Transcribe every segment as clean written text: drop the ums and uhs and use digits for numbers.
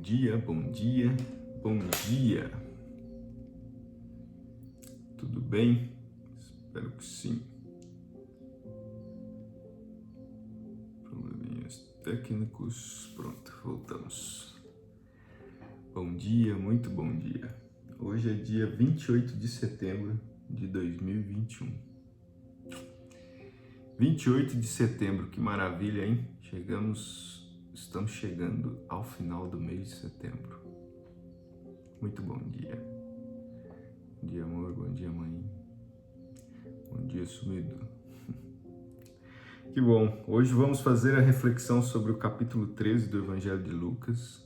dia, bom dia, bom dia. Tudo bem? Espero que sim. Probleminhas técnicos. Pronto, voltamos. Bom dia, muito bom dia. Hoje é dia 28 de setembro de 2021. 28 de setembro, que maravilha, hein? Estamos chegando ao final do mês de setembro. Muito bom dia. Bom dia, amor. Bom dia, mãe. Bom dia, sumido. Que bom. Hoje vamos fazer a reflexão sobre o capítulo 13 do Evangelho de Lucas.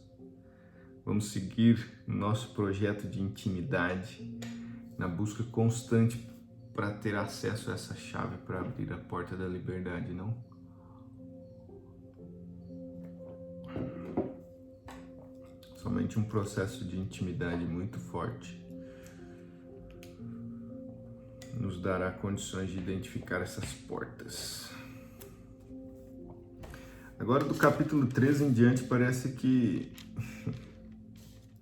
Vamos seguir nosso projeto de intimidade na busca constante para ter acesso a essa chave para abrir a porta da liberdade, não? Somente um processo de intimidade muito forte nos dará condições de identificar essas portas. Agora, do capítulo 13 em diante, parece que...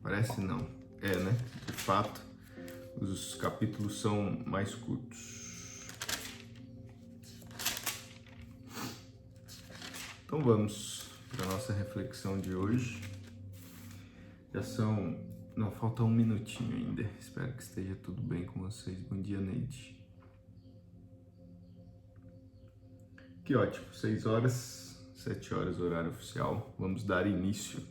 Parece não. É, né? De fato, os capítulos são mais curtos. Então vamos para a nossa reflexão de hoje. Já são... Não, falta um minutinho ainda. Espero que esteja tudo bem com vocês. Bom dia, Neide. Que ótimo. 6 horas, 7 horas, horário oficial. Vamos dar início.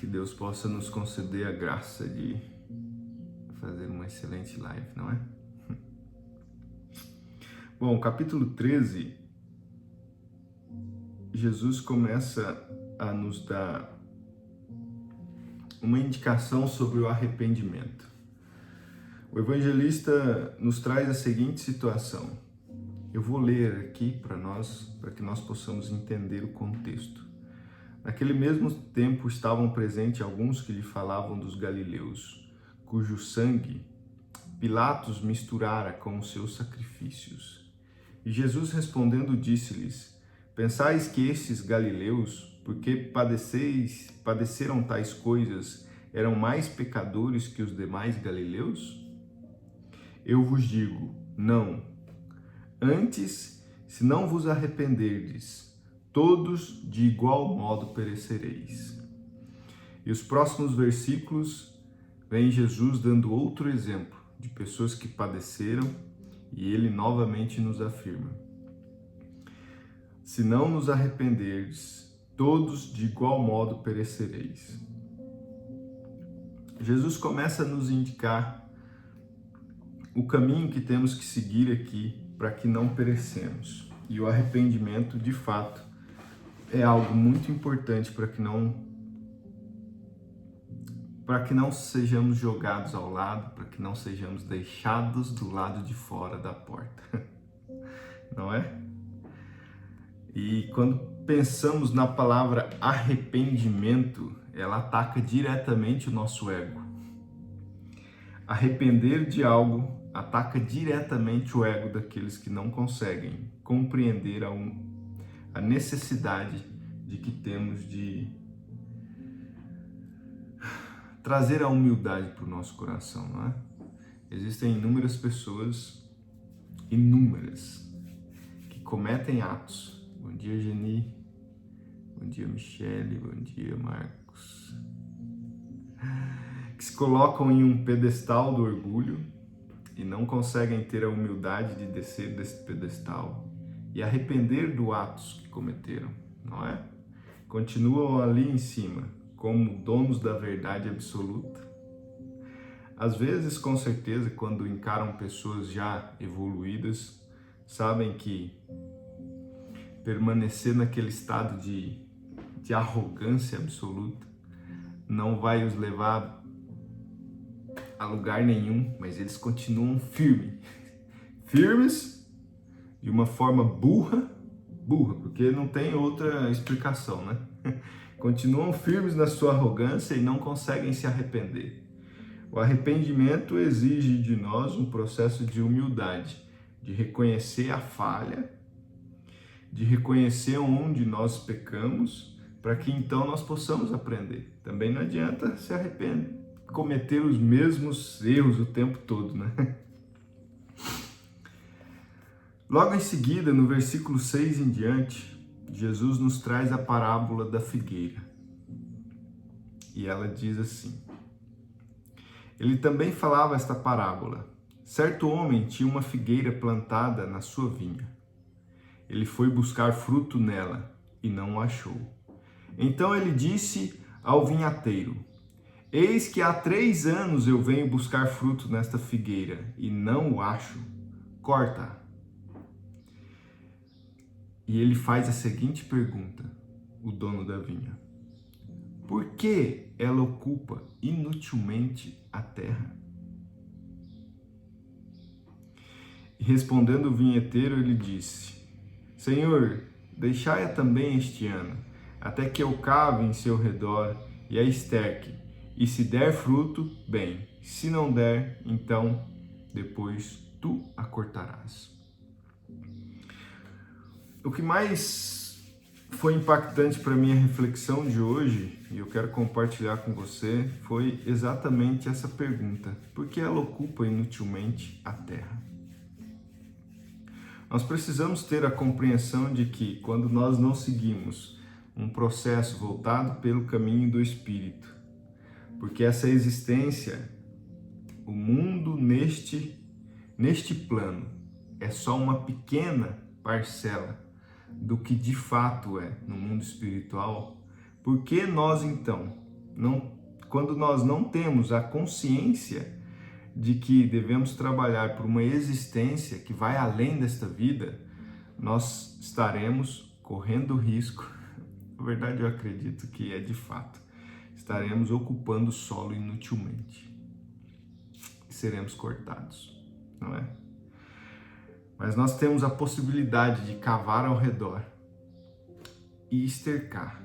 Que Deus possa nos conceder a graça de fazer uma excelente live, não é? Bom, capítulo 13, Jesus começa a nos dar uma indicação sobre o arrependimento. O evangelista nos traz a seguinte situação. Eu vou ler aqui para que nós possamos entender o contexto. Naquele mesmo tempo estavam presentes alguns que lhe falavam dos galileus, cujo sangue Pilatos misturara com os seus sacrifícios. E Jesus respondendo disse-lhes: Pensais que estes galileus, porque padeceram tais coisas, eram mais pecadores que os demais galileus? Eu vos digo, não. Antes, se não vos arrependerdes, todos de igual modo perecereis. E os próximos versículos vem Jesus dando outro exemplo de pessoas que padeceram, e ele novamente nos afirma: se não nos arrependerdes, todos de igual modo perecereis. Jesus começa a nos indicar o caminho que temos que seguir aqui para que não perecemos. E o arrependimento, de fato, é algo muito importante para que não sejamos jogados ao lado, para que não sejamos deixados do lado de fora da porta. Não é? E quando pensamos na palavra arrependimento, ela ataca diretamente o nosso ego. Arrepender de algo ataca diretamente o ego daqueles que não conseguem compreender a necessidade de que temos de trazer a humildade para o nosso coração, não é? Existem inúmeras pessoas, que cometem atos. Bom dia, Geni. Bom dia, Michele. Bom dia, Marcos. Que se colocam em um pedestal do orgulho e não conseguem ter a humildade de descer desse pedestal e arrepender dos atos que cometeram, não é? Continuam ali em cima, como donos da verdade absoluta. Às vezes, com certeza, quando encaram pessoas já evoluídas, sabem que permanecer naquele estado de arrogância absoluta não vai os levar a lugar nenhum, mas eles continuam firmes de uma forma burra, porque não tem outra explicação, né? Continuam firmes na sua arrogância e não conseguem se arrepender. O arrependimento exige de nós um processo de humildade, de reconhecer a falha, de reconhecer onde nós pecamos, para que então nós possamos aprender. Também não adianta se arrepender, cometer os mesmos erros o tempo todo, né? Logo em seguida, no versículo 6 em diante, Jesus nos traz a parábola da figueira. E ela diz assim: ele também falava esta parábola. Certo homem tinha uma figueira plantada na sua vinha. Ele foi buscar fruto nela e não o achou. Então ele disse ao vinhateiro: eis que há 3 anos eu venho buscar fruto nesta figueira e não o acho. Corta-a. E ele faz a seguinte pergunta, o dono da vinha: por que ela ocupa inutilmente a terra? E respondendo o vinheteiro, ele disse: Senhor, deixai-a também este ano, até que eu cave em seu redor e a esterque, e se der fruto, bem, se não der, então depois tu a cortarás. O que mais foi impactante para minha reflexão de hoje, e eu quero compartilhar com você, foi exatamente essa pergunta: por que ela ocupa inutilmente a terra? Nós precisamos ter a compreensão de que, quando nós não seguimos um processo voltado pelo caminho do Espírito, porque essa existência, o mundo neste plano, é só uma pequena parcela do que de fato é no mundo espiritual, por que nós então, quando nós não temos a consciência de que devemos trabalhar por uma existência que vai além desta vida, nós estaremos correndo risco, na verdade eu acredito que é de fato, estaremos ocupando o solo inutilmente e seremos cortados, não é? Mas nós temos a possibilidade de cavar ao redor e estercar.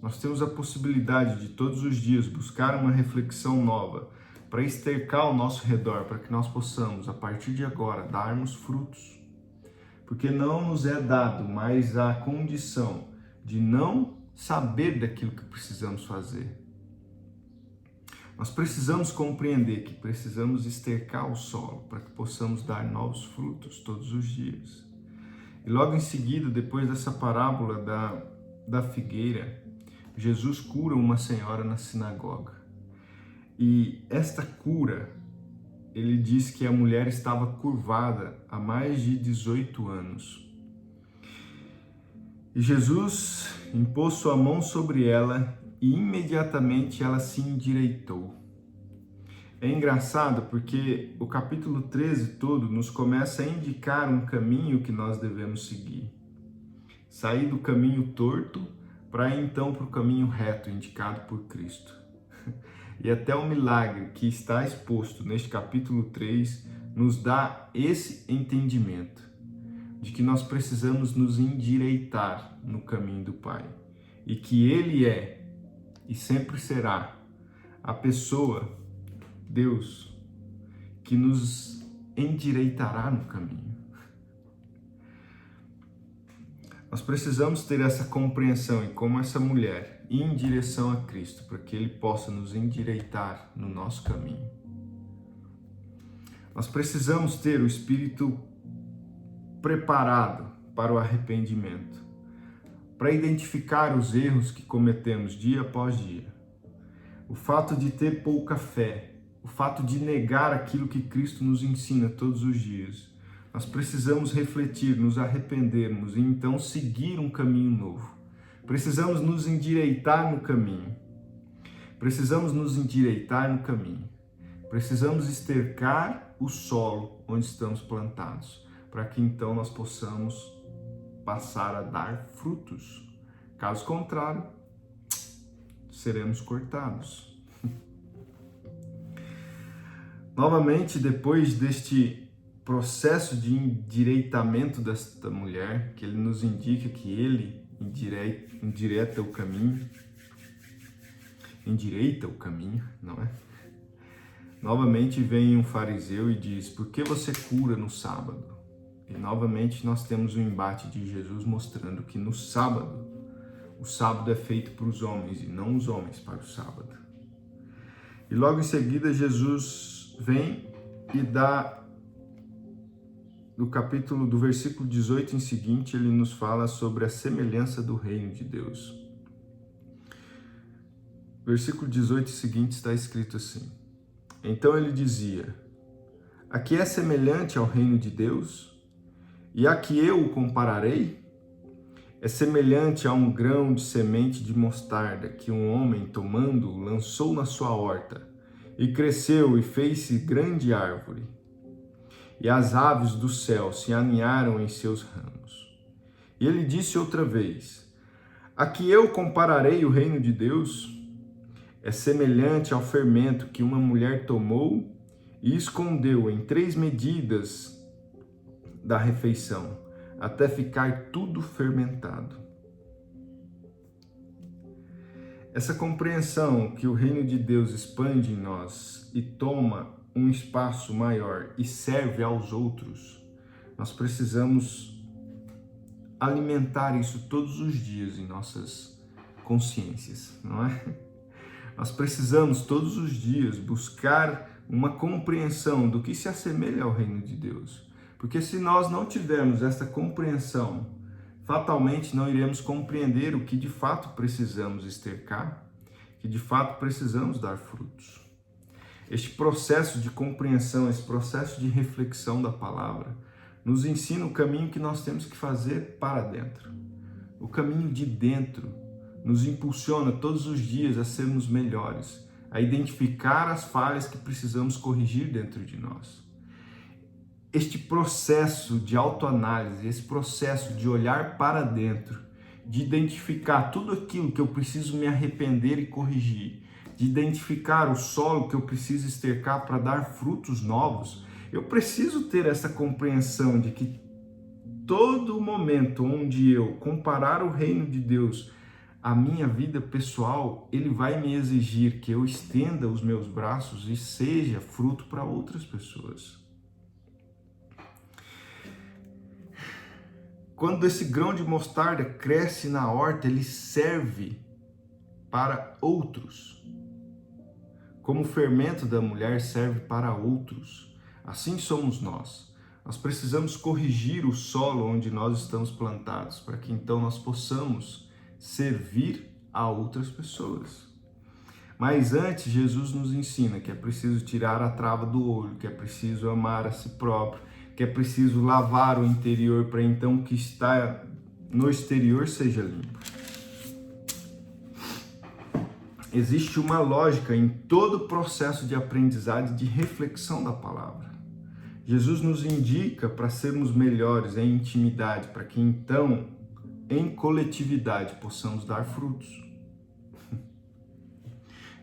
Nós temos a possibilidade de todos os dias buscar uma reflexão nova para estercar ao nosso redor, para que nós possamos, a partir de agora, darmos frutos. Porque não nos é dado mais a condição de não saber daquilo que precisamos fazer. Nós precisamos compreender que precisamos estercar o solo para que possamos dar novos frutos todos os dias. E logo em seguida, depois dessa parábola da figueira, Jesus cura uma senhora na sinagoga. E esta cura, ele diz que a mulher estava curvada há mais de 18 anos. E Jesus impôs sua mão sobre ela e imediatamente ela se endireitou. É engraçado porque o capítulo 13 todo nos começa a indicar um caminho que nós devemos seguir. Sair do caminho torto para ir então para o caminho reto indicado por Cristo. E até o milagre que está exposto neste capítulo 3 nos dá esse entendimento de que nós precisamos nos endireitar no caminho do Pai. E que Ele é e sempre será a pessoa, Deus, que nos endireitará no caminho. Nós precisamos ter essa compreensão e como essa mulher ir em direção a Cristo, para que Ele possa nos endireitar no nosso caminho. Nós precisamos ter o espírito preparado para o arrependimento, para identificar os erros que cometemos dia após dia. O fato de ter pouca fé, o fato de negar aquilo que Cristo nos ensina todos os dias. Nós precisamos refletir, nos arrependermos e então seguir um caminho novo. Precisamos nos endireitar no caminho. Precisamos nos endireitar no caminho. Precisamos estercar o solo onde estamos plantados, para que então nós possamos passar a dar frutos. Caso contrário, seremos cortados. Novamente, depois deste processo de endireitamento desta mulher, que ele nos indica que ele endireita o caminho, não é? Novamente vem um fariseu e diz: por que você cura no sábado? E novamente nós temos o embate de Jesus mostrando que no sábado O sábado é feito para os homens e não os homens para o sábado. E logo em seguida Jesus vem e dá, do versículo 18 em seguinte, ele nos fala sobre a semelhança do reino de Deus. Versículo 18 seguinte está escrito assim: Então ele dizia: A que é semelhante ao reino de Deus? E a que eu o compararei? É semelhante a um grão de semente de mostarda que um homem, tomando, lançou na sua horta, e cresceu e fez-se grande árvore. E as aves do céu se aninharam em seus ramos. E ele disse outra vez: A que eu compararei o reino de Deus? É semelhante ao fermento que uma mulher tomou e escondeu em 3 medidas da refeição, até ficar tudo fermentado. Essa compreensão que o reino de Deus expande em nós e toma um espaço maior e serve aos outros, nós precisamos alimentar isso todos os dias em nossas consciências, não é? Nós precisamos todos os dias buscar uma compreensão do que se assemelha ao reino de Deus. Porque se nós não tivermos essa compreensão, fatalmente não iremos compreender o que de fato precisamos estercar, que de fato precisamos dar frutos. Este processo de compreensão, esse processo de reflexão da palavra, nos ensina o caminho que nós temos que fazer para dentro. O caminho de dentro nos impulsiona todos os dias a sermos melhores, a identificar as falhas que precisamos corrigir dentro de nós. Este processo de autoanálise, esse processo de olhar para dentro, de identificar tudo aquilo que eu preciso me arrepender e corrigir, de identificar o solo que eu preciso estercar para dar frutos novos, eu preciso ter essa compreensão de que todo momento onde eu comparar o reino de Deus à minha vida pessoal, ele vai me exigir que eu estenda os meus braços e seja fruto para outras pessoas. Quando esse grão de mostarda cresce na horta, ele serve para outros. Como o fermento da mulher serve para outros, assim somos nós. Nós precisamos corrigir o solo onde nós estamos plantados, para que então nós possamos servir a outras pessoas. Mas antes, Jesus nos ensina que é preciso tirar a trava do olho, que é preciso amar a si próprio, que é preciso lavar o interior para então o que está no exterior seja limpo. Existe uma lógica em todo o processo de aprendizado e de reflexão da palavra. Jesus nos indica para sermos melhores em intimidade, para que então, em coletividade, possamos dar frutos.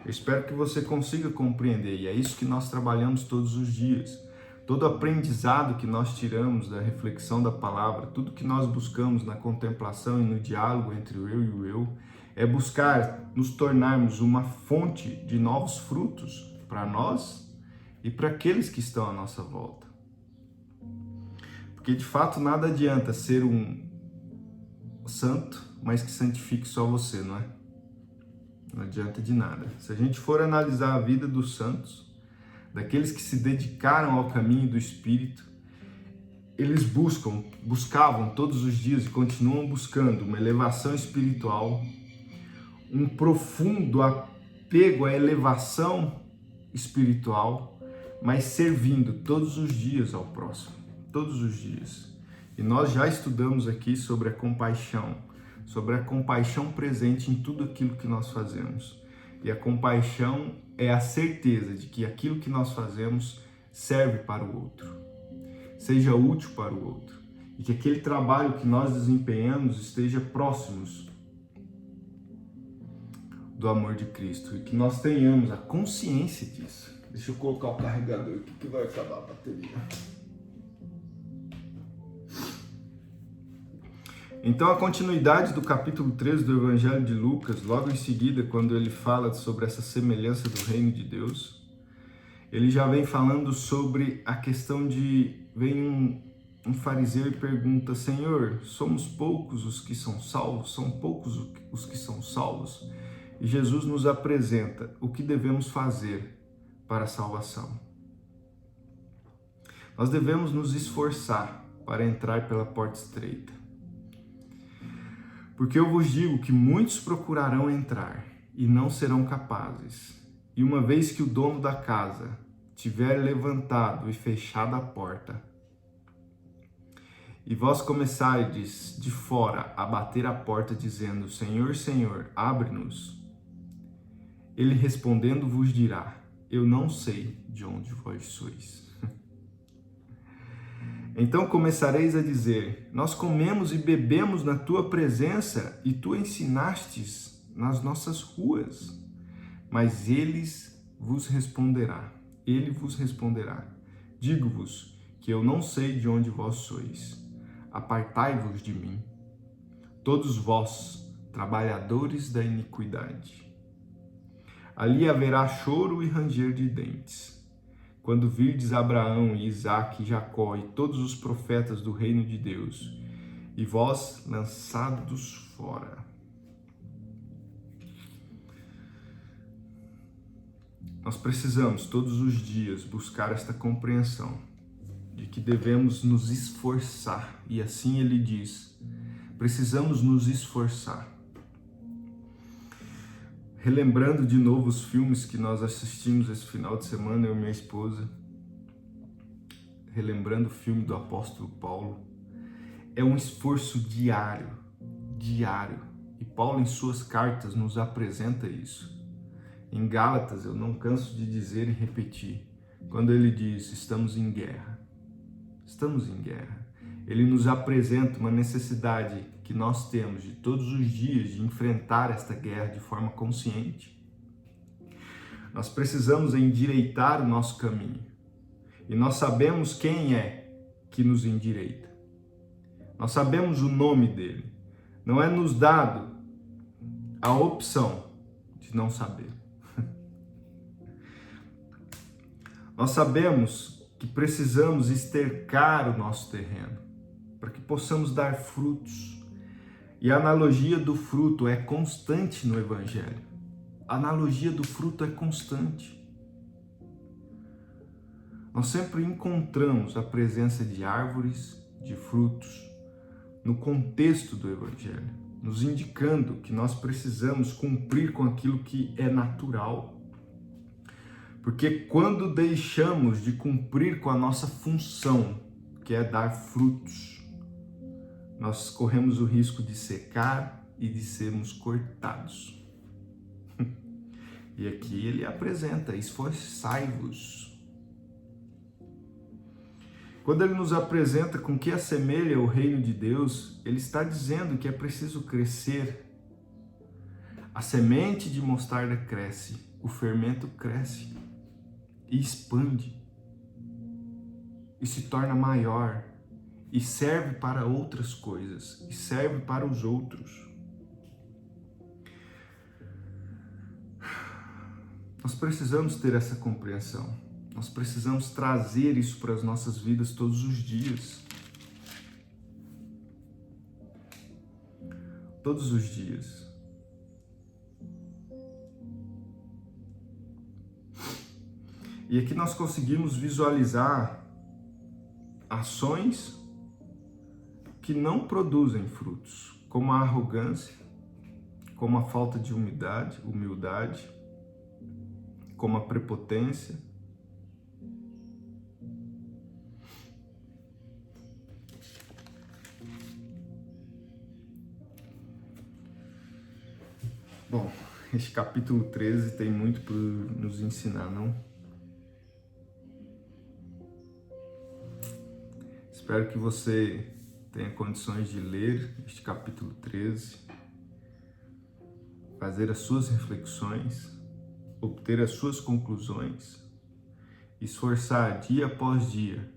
Eu espero que você consiga compreender, e é isso que nós trabalhamos todos os dias. Todo aprendizado que nós tiramos da reflexão da palavra, tudo que nós buscamos na contemplação e no diálogo entre o eu e o eu, é buscar nos tornarmos uma fonte de novos frutos para nós e para aqueles que estão à nossa volta. Porque de fato nada adianta ser um santo, mas que santifique só você, não é? Não adianta de nada. Se a gente for analisar a vida dos santos, daqueles que se dedicaram ao caminho do Espírito, eles buscavam todos os dias e continuam buscando uma elevação espiritual, um profundo apego à elevação espiritual, mas servindo todos os dias ao próximo, todos os dias. E nós já estudamos aqui sobre a compaixão presente em tudo aquilo que nós fazemos. E a compaixão é a certeza de que aquilo que nós fazemos serve para o outro, seja útil para o outro, e que aquele trabalho que nós desempenhamos esteja próximos do amor de Cristo, e que nós tenhamos a consciência disso. Deixa eu colocar o carregador aqui que vai acabar a bateria. Então, a continuidade do capítulo 13 do Evangelho de Lucas, logo em seguida, quando ele fala sobre essa semelhança do reino de Deus, ele já vem falando sobre a questão de... vem um fariseu e pergunta: Senhor, somos poucos os que são salvos? São poucos os que são salvos? E Jesus nos apresenta o que devemos fazer para a salvação. Nós devemos nos esforçar para entrar pela porta estreita. Porque eu vos digo que muitos procurarão entrar e não serão capazes. E uma vez que o dono da casa tiver levantado e fechado a porta, e vós começardes de fora a bater a porta, dizendo: Senhor, Senhor, abre-nos, ele respondendo vos dirá: eu não sei de onde vós sois. Então começareis a dizer: nós comemos e bebemos na tua presença e tu ensinastes nas nossas ruas. Mas ele vos responderá: digo-vos que eu não sei de onde vós sois. Apartai-vos de mim, todos vós, trabalhadores da iniquidade. Ali haverá choro e ranger de dentes, quando virdes Abraão e Isaque e Jacó e todos os profetas do reino de Deus, e vós lançados fora. Nós precisamos todos os dias buscar esta compreensão de que devemos nos esforçar, e assim ele diz, precisamos nos esforçar. Relembrando de novo os filmes que nós assistimos esse final de semana, eu e minha esposa, relembrando o filme do apóstolo Paulo, é um esforço diário, e Paulo em suas cartas nos apresenta isso. Em Gálatas, eu não canso de dizer e repetir, quando ele diz, estamos em guerra, ele nos apresenta uma necessidade que nós temos de todos os dias de enfrentar esta guerra de forma consciente. Nós precisamos endireitar o nosso caminho. E nós sabemos quem é que nos endireita. Nós sabemos o nome dele. Não é nos dado a opção de não saber. Nós sabemos que precisamos estercar o nosso terreno para que possamos dar frutos. E a analogia do fruto é constante no Evangelho. A analogia do fruto é constante. Nós sempre encontramos a presença de árvores, de frutos, no contexto do Evangelho, nos indicando que nós precisamos cumprir com aquilo que é natural. Porque quando deixamos de cumprir com a nossa função, que é dar frutos, nós corremos o risco de secar e de sermos cortados. E aqui ele apresenta, esforçai-vos. Quando ele nos apresenta com que assemelha o reino de Deus, ele está dizendo que é preciso crescer. A semente de mostarda cresce, o fermento cresce e expande, e se torna maior, e serve para outras coisas, e serve para os outros. Nós precisamos ter essa compreensão, nós precisamos trazer isso para as nossas vidas todos os dias. Todos os dias. E aqui nós conseguimos visualizar ações que não produzem frutos, como a arrogância, como a falta de humildade, como a prepotência. Bom, este capítulo 13 tem muito para nos ensinar, não? Espero que você tenha condições de ler este capítulo 13, fazer as suas reflexões, obter as suas conclusões, esforçar dia após dia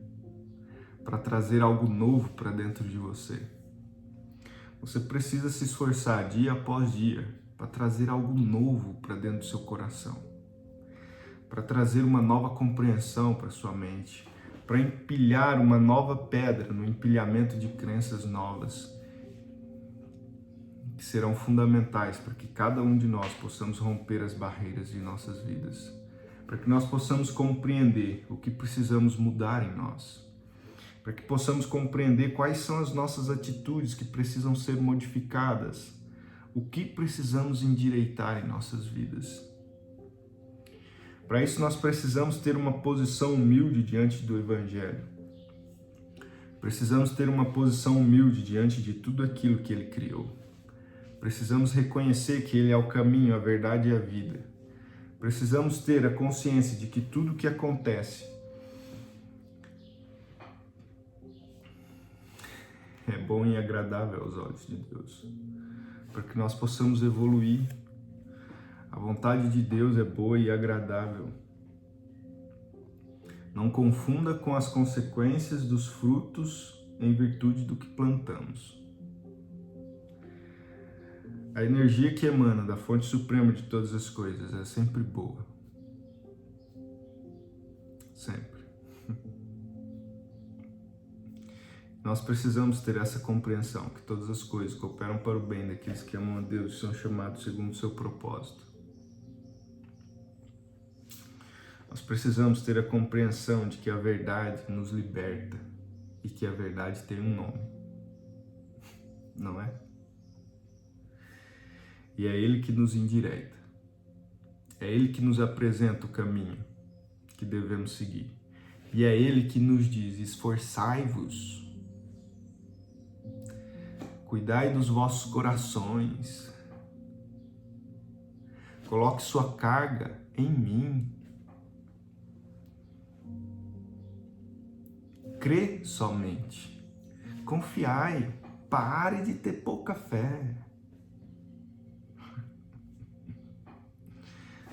para trazer algo novo para dentro de você. Você precisa se esforçar dia após dia para trazer algo novo para dentro do seu coração, para trazer uma nova compreensão para sua mente, para empilhar uma nova pedra no empilhamento de crenças novas, que serão fundamentais para que cada um de nós possamos romper as barreiras de nossas vidas, para que nós possamos compreender o que precisamos mudar em nós, para que possamos compreender quais são as nossas atitudes que precisam ser modificadas, o que precisamos endireitar em nossas vidas. Para isso nós precisamos ter uma posição humilde diante do Evangelho. Precisamos ter uma posição humilde diante de tudo aquilo que Ele criou. Precisamos reconhecer que Ele é o caminho, a verdade e a vida. Precisamos ter a consciência de que tudo o que acontece é bom e agradável aos olhos de Deus, para que nós possamos evoluir. A vontade de Deus é boa e agradável. Não confunda com as consequências dos frutos em virtude do que plantamos. A energia que emana da fonte suprema de todas as coisas é sempre boa. Sempre. Nós precisamos ter essa compreensão, que todas as coisas cooperam para o bem daqueles que amam a Deus e são chamados segundo o seu propósito. Nós precisamos ter a compreensão de que a verdade nos liberta e que a verdade tem um nome, não é? E é Ele que nos endireita, é Ele que nos apresenta o caminho que devemos seguir, e é Ele que nos diz: esforçai-vos, cuidai dos vossos corações, coloque sua carga em mim. Crê somente, confiai, pare de ter pouca fé.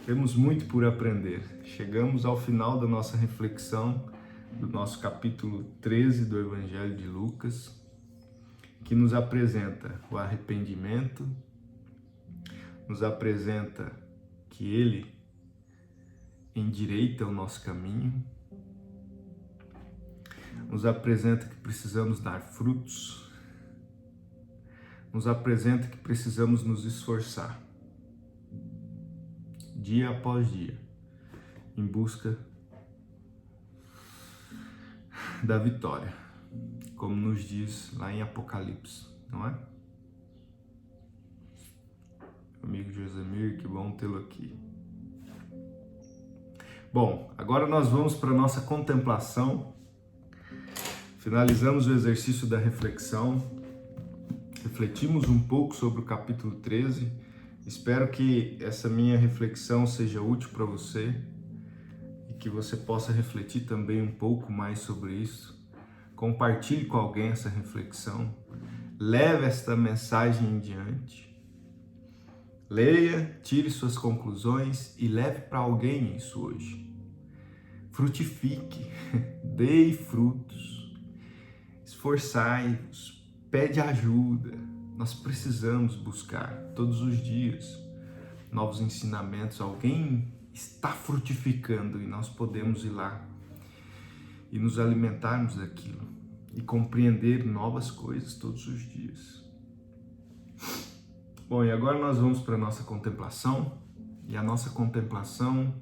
Temos muito por aprender. Chegamos ao final da nossa reflexão do nosso capítulo 13 do Evangelho de Lucas, que nos apresenta o arrependimento, nos apresenta que Ele endireita o nosso caminho, nos apresenta que precisamos dar frutos, nos apresenta que precisamos nos esforçar, dia após dia, em busca da vitória, como nos diz lá em Apocalipse, não é? Amigo Josemir, que bom tê-lo aqui. Bom, agora nós vamos para a nossa contemplação. Finalizamos o exercício da reflexão, refletimos um pouco sobre o capítulo 13. Espero que essa minha reflexão seja útil para você e que você possa refletir também um pouco mais sobre isso. Compartilhe com alguém essa reflexão, leve esta mensagem em diante, leia, tire suas conclusões e leve para alguém isso hoje. Frutifique, dê frutos. Esforçai-vos, pede ajuda. Nós precisamos buscar todos os dias novos ensinamentos. Alguém está frutificando e nós podemos ir lá e nos alimentarmos daquilo e compreender novas coisas todos os dias. Bom, e agora nós vamos para a nossa contemplação, e a nossa contemplação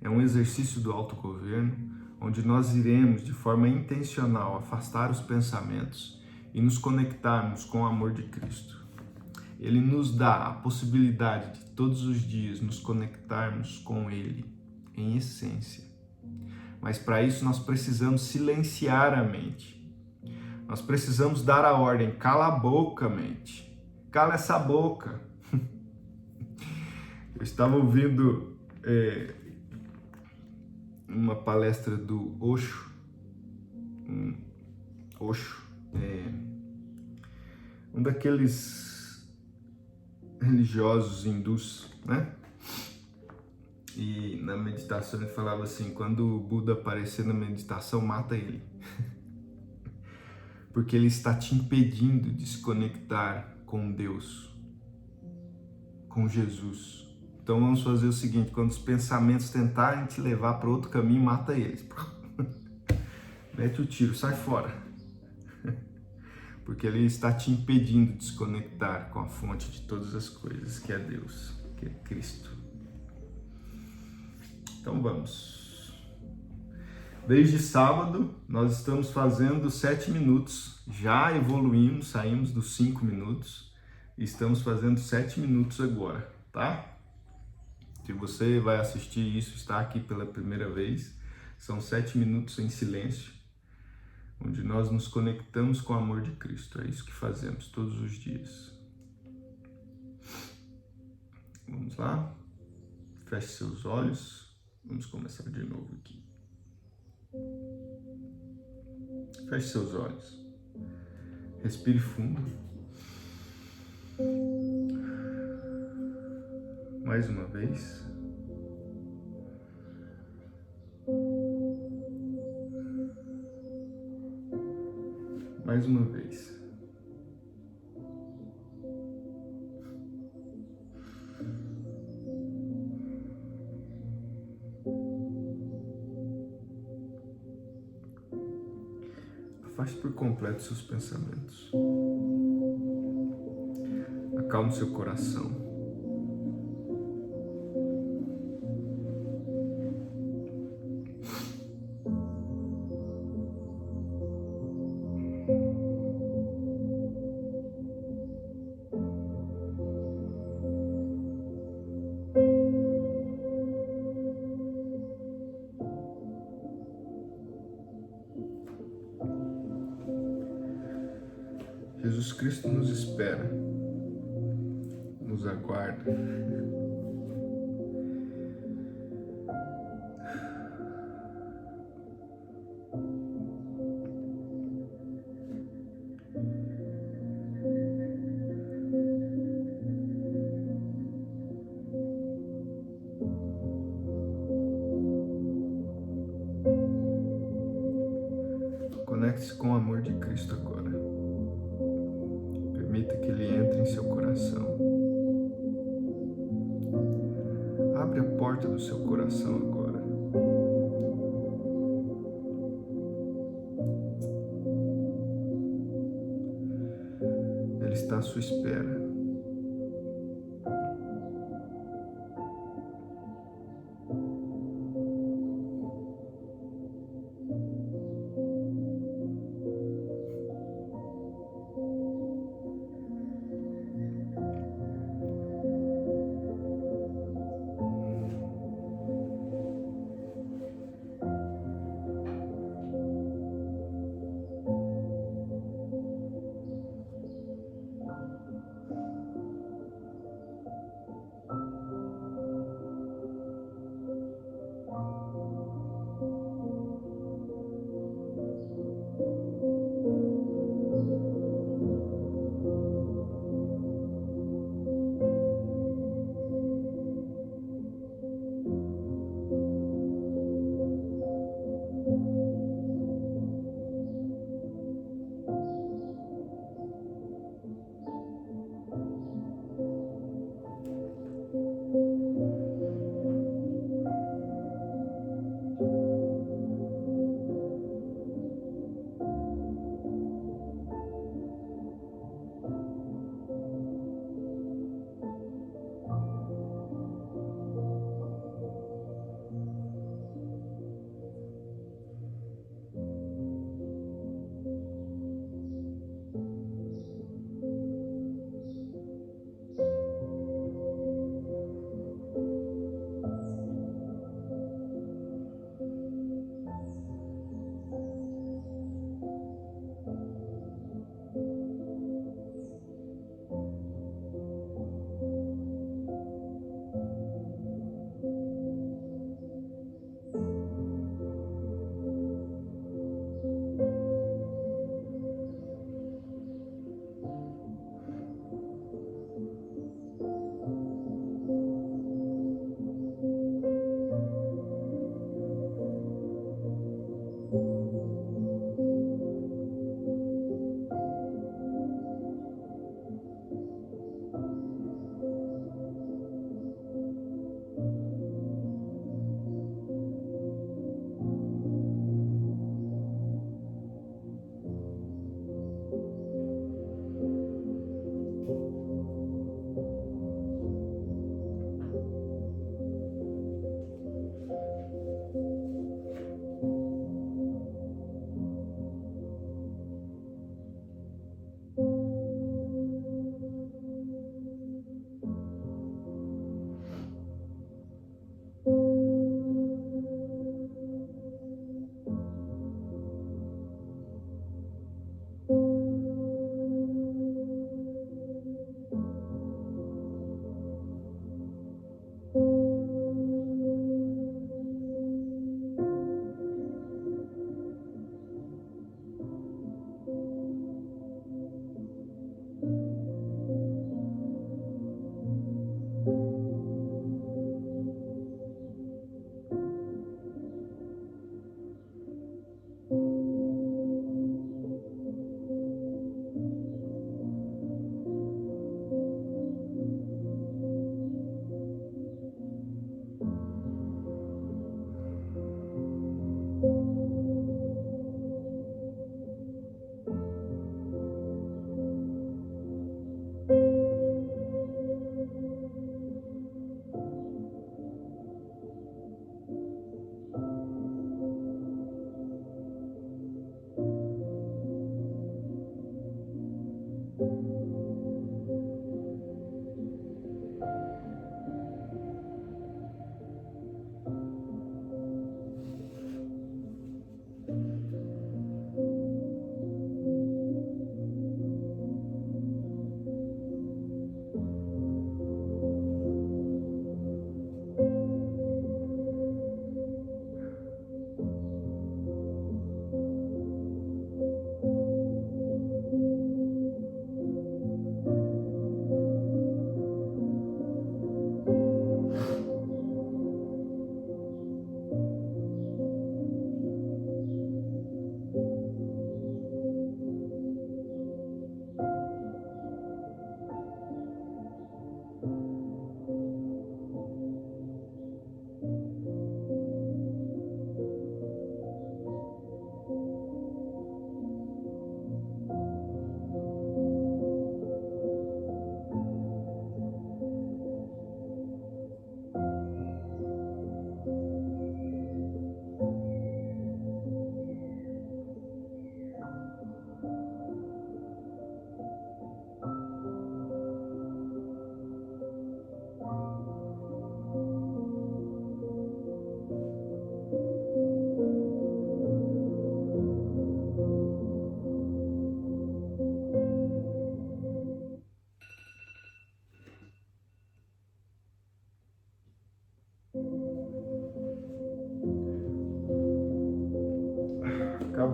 é um exercício do autogoverno, onde nós iremos de forma intencional afastar os pensamentos e nos conectarmos com o amor de Cristo. Ele nos dá a possibilidade de todos os dias nos conectarmos com Ele, em essência. Mas para isso nós precisamos silenciar a mente. Nós precisamos dar a ordem: cala a boca, mente. Cala essa boca. Eu estava ouvindo uma palestra do Osho. Osho é um daqueles religiosos hindus, né? E na meditação ele falava assim: quando o Buda aparecer na meditação, mata ele. Porque ele está te impedindo de se conectar com Deus, com Jesus. Então vamos fazer o seguinte: quando os pensamentos tentarem te levar para outro caminho, mata eles. Mete o tiro, sai fora. Porque ele está te impedindo de se conectar com a fonte de todas as coisas, que é Deus, que é Cristo. Então vamos. Desde sábado, nós estamos fazendo 7 minutos, já evoluímos, saímos dos 5 minutos e estamos fazendo 7 minutos agora, tá? Se você vai assistir isso, está aqui pela primeira vez, são 7 minutos em silêncio, onde nós nos conectamos com o amor de Cristo. É isso que fazemos todos os dias. Vamos lá? Feche seus olhos. Vamos começar de novo aqui. Feche seus olhos. Respire fundo. Mais uma vez. Mais uma vez. Afaste por completo seus pensamentos. Acalme seu coração. Jesus Cristo nos espera, nos aguarda. Conecte-se com o amor de Cristo agora. Permita que Ele entre em seu coração. Abre a porta do seu coração agora. Ele está à sua espera.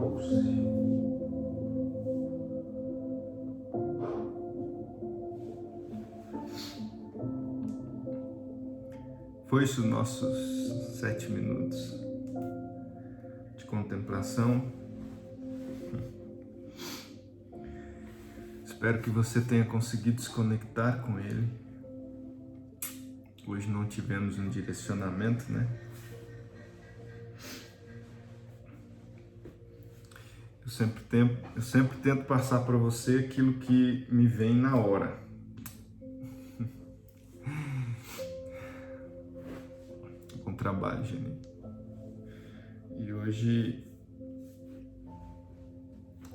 acabou-se. Foi isso, nossos 7 minutos de contemplação. Espero que você tenha conseguido se conectar com ele. Hoje não tivemos um direcionamento, né? Eu sempre tento passar para você aquilo que me vem na hora. Bom trabalho, Geni. E hoje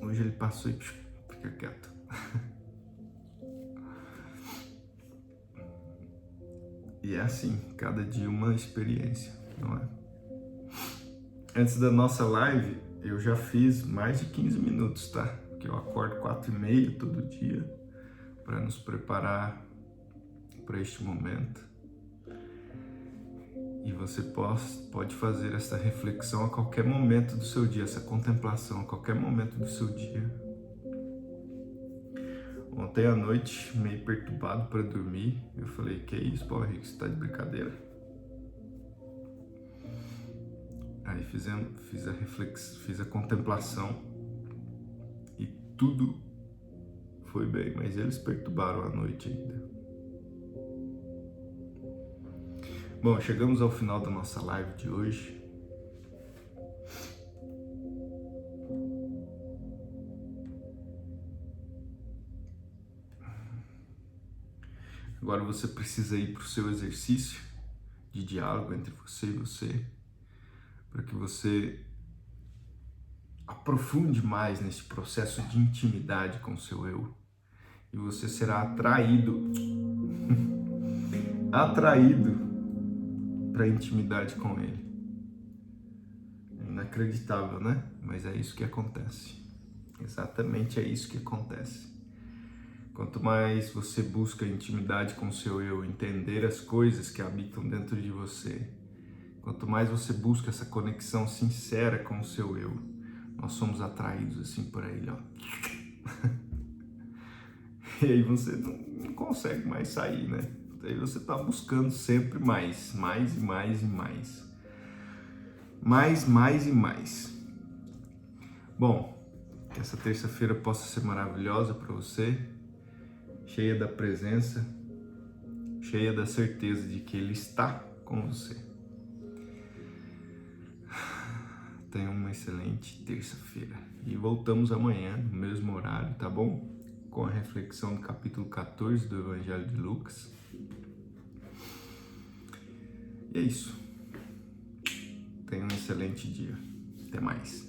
ele passou e fica quieto. E é assim, cada dia uma experiência, não é? Antes da nossa live, eu já fiz mais de 15 minutos, tá? Porque eu acordo 4h30 todo dia para nos preparar para este momento. E você pode fazer essa reflexão a qualquer momento do seu dia, essa contemplação a qualquer momento do seu dia. Ontem à noite, meio perturbado para dormir, eu falei, que isso, Paulo Henrique, você tá de brincadeira? Aí fiz a contemplação e tudo foi bem, mas eles perturbaram a noite ainda. Bom, chegamos ao final da nossa live de hoje. Agora você precisa ir para o seu exercício de diálogo entre você e você, para que você aprofunde mais nesse processo de intimidade com o seu eu. E você será atraído para a intimidade com ele. É inacreditável, né? Mas é isso que acontece. Exatamente é isso que acontece. Quanto mais você busca intimidade com o seu eu, entender as coisas que habitam dentro de você, quanto mais você busca essa conexão sincera com o seu eu, nós somos atraídos assim por ele, ó. E aí você não consegue mais sair, né? Aí você tá buscando sempre mais e mais e mais. Mais e mais. Bom, que essa terça-feira possa ser maravilhosa para você, cheia da presença, cheia da certeza de que Ele está com você. Tenha uma excelente terça-feira. E voltamos amanhã, no mesmo horário, tá bom? Com a reflexão do capítulo 14 do Evangelho de Lucas. E é isso. Tenha um excelente dia. Até mais.